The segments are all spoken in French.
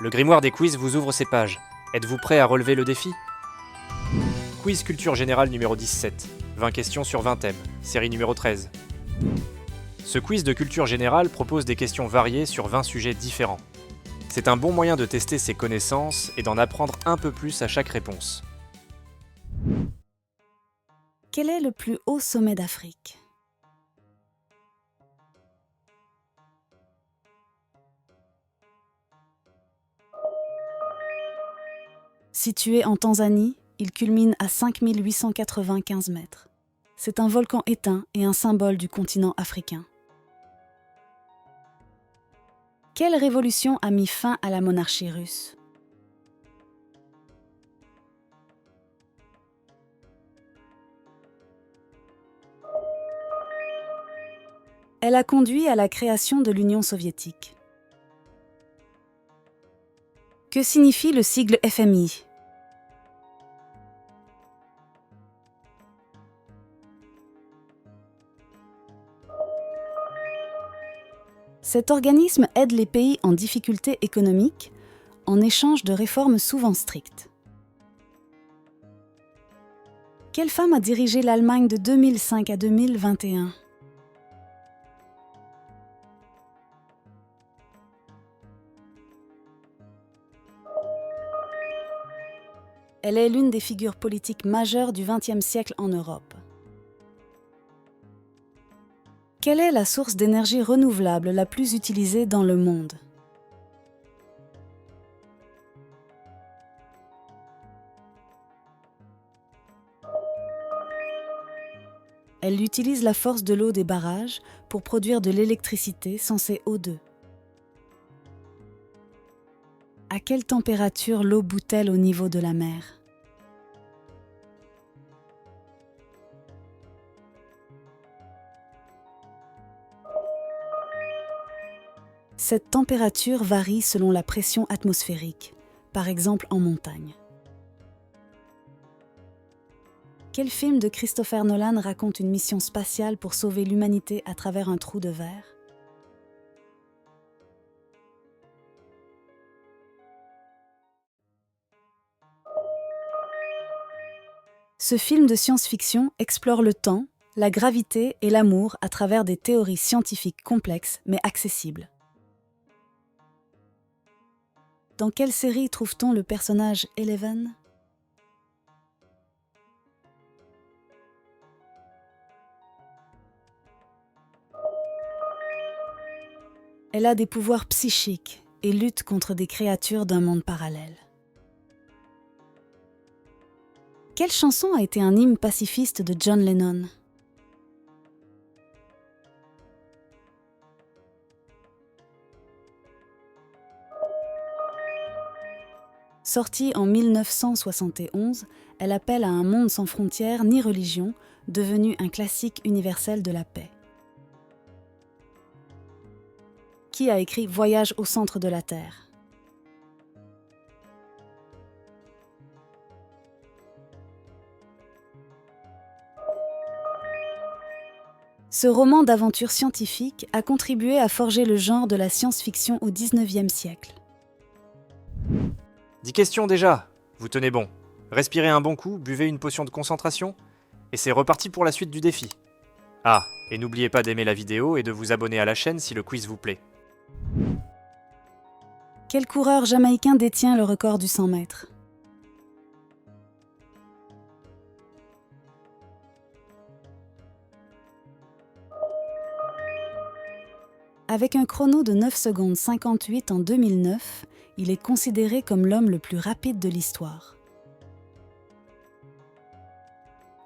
Le grimoire des quiz vous ouvre ses pages. Êtes-vous prêt à relever le défi? Quiz culture générale numéro 17. 20 questions sur 20 thèmes. Série numéro 13. Ce quiz de culture générale propose des questions variées sur 20 sujets différents. C'est un bon moyen de tester ses connaissances et d'en apprendre un peu plus à chaque réponse. Quel est le plus haut sommet d'Afrique? Situé en Tanzanie, il culmine à 5895 mètres. C'est un volcan éteint et un symbole du continent africain. Quelle révolution a mis fin à la monarchie russe? Elle a conduit à la création de l'Union soviétique. Que signifie le sigle FMI? Cet organisme aide les pays en difficulté économique en échange de réformes souvent strictes. Quelle femme a dirigé l'Allemagne de 2005 à 2021? Elle est l'une des figures politiques majeures du XXe siècle en Europe. Quelle est la source d'énergie renouvelable la plus utilisée dans le monde? Elle utilise la force de l'eau des barrages pour produire de l'électricité sans CO2. À quelle température l'eau bout-elle au niveau de la mer? Cette température varie selon la pression atmosphérique, par exemple en montagne. Quel film de Christopher Nolan raconte une mission spatiale pour sauver l'humanité à travers un trou de verre? Ce film de science-fiction explore le temps, la gravité et l'amour à travers des théories scientifiques complexes mais accessibles. Dans quelle série trouve-t-on le personnage Eleven? Elle a des pouvoirs psychiques et lutte contre des créatures d'un monde parallèle. Quelle chanson a été un hymne pacifiste de John Lennon? Sortie en 1971, elle appelle à un monde sans frontières ni religion, devenu un classique universel de la paix. Qui a écrit Voyage au centre de la Terre? Ce roman d'aventure scientifique a contribué à forger le genre de la science-fiction au XIXe siècle. 10 questions déjà. Vous tenez bon. Respirez un bon coup, buvez une potion de concentration, et c'est reparti pour la suite du défi. Ah, et n'oubliez pas d'aimer la vidéo et de vous abonner à la chaîne si le quiz vous plaît. Quel coureur jamaïcain détient le record du 100 mètres? Avec un chrono de 9 secondes 58 en 2009, il est considéré comme l'homme le plus rapide de l'histoire.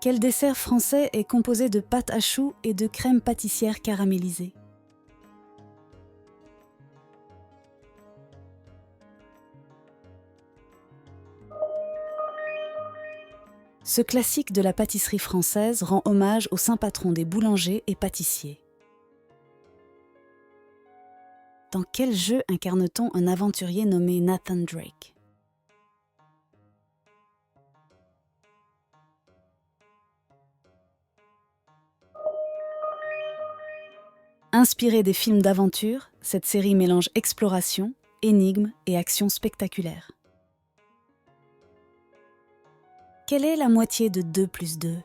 Quel dessert français est composé de pâte à choux et de crème pâtissière caramélisée? Ce classique de la pâtisserie française rend hommage au saint patron des boulangers et pâtissiers. Dans quel jeu incarne-t-on un aventurier nommé Nathan Drake? Inspirée des films d'aventure, cette série mélange exploration, énigmes et actions spectaculaires. Quelle est la moitié de 2 plus 2 ?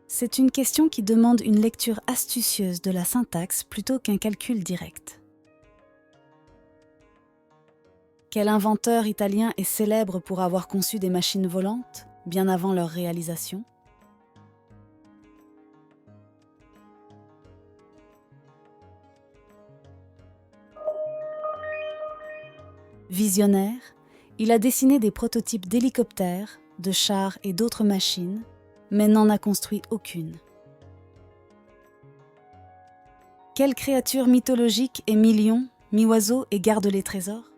C'est une question qui demande une lecture astucieuse de la syntaxe plutôt qu'un calcul direct. Quel inventeur italien est célèbre pour avoir conçu des machines volantes, bien avant leur réalisation ? Visionnaire, il a dessiné des prototypes d'hélicoptères, de chars et d'autres machines, mais n'en a construit aucune. Quelle créature mythologique est mi-lion, mi-oiseau et garde les trésors ?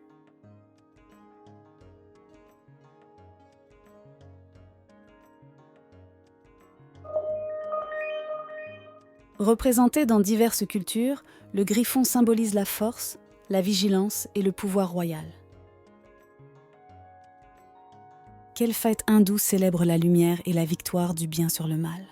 Représenté dans diverses cultures, le griffon symbolise la force, la vigilance et le pouvoir royal. Quelle fête hindoue célèbre la lumière et la victoire du bien sur le mal ?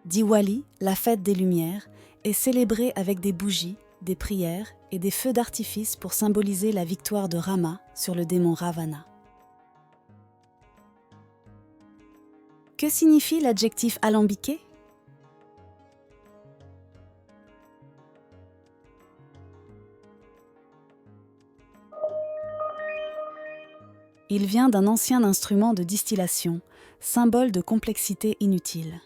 Diwali, la fête des Lumières, est célébrée avec des bougies, des prières et des feux d'artifice pour symboliser la victoire de Rama sur le démon Ravana. Que signifie l'adjectif alambiqué ? Il vient d'un ancien instrument de distillation, symbole de complexité inutile.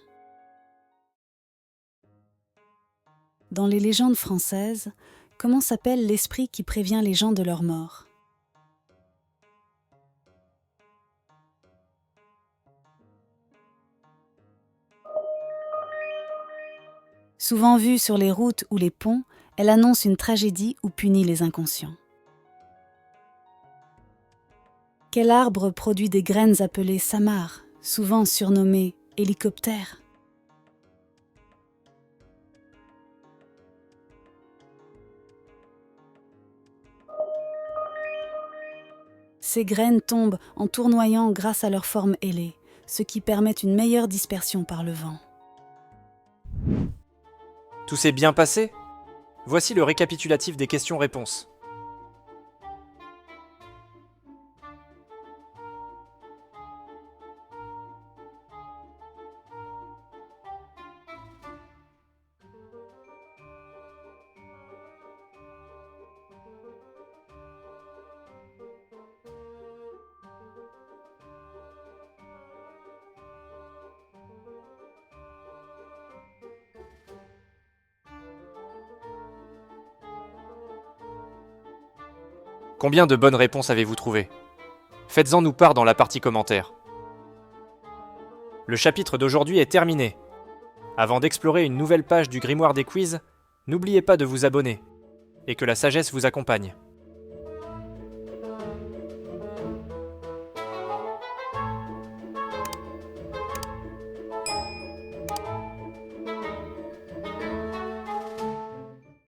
Dans les légendes françaises, comment s'appelle l'esprit qui prévient les gens de leur mort ? Souvent vue sur les routes ou les ponts, elle annonce une tragédie ou punit les inconscients. Quel arbre produit des graines appelées samar, souvent surnommées hélicoptères ? Ces graines tombent en tournoyant grâce à leur forme ailée, ce qui permet une meilleure dispersion par le vent. Tout s'est bien passé ? Voici le récapitulatif des questions-réponses. Combien de bonnes réponses avez-vous trouvé ? Faites-en nous part dans la partie commentaires. Le chapitre d'aujourd'hui est terminé. Avant d'explorer une nouvelle page du grimoire des quiz, n'oubliez pas de vous abonner et que la sagesse vous accompagne.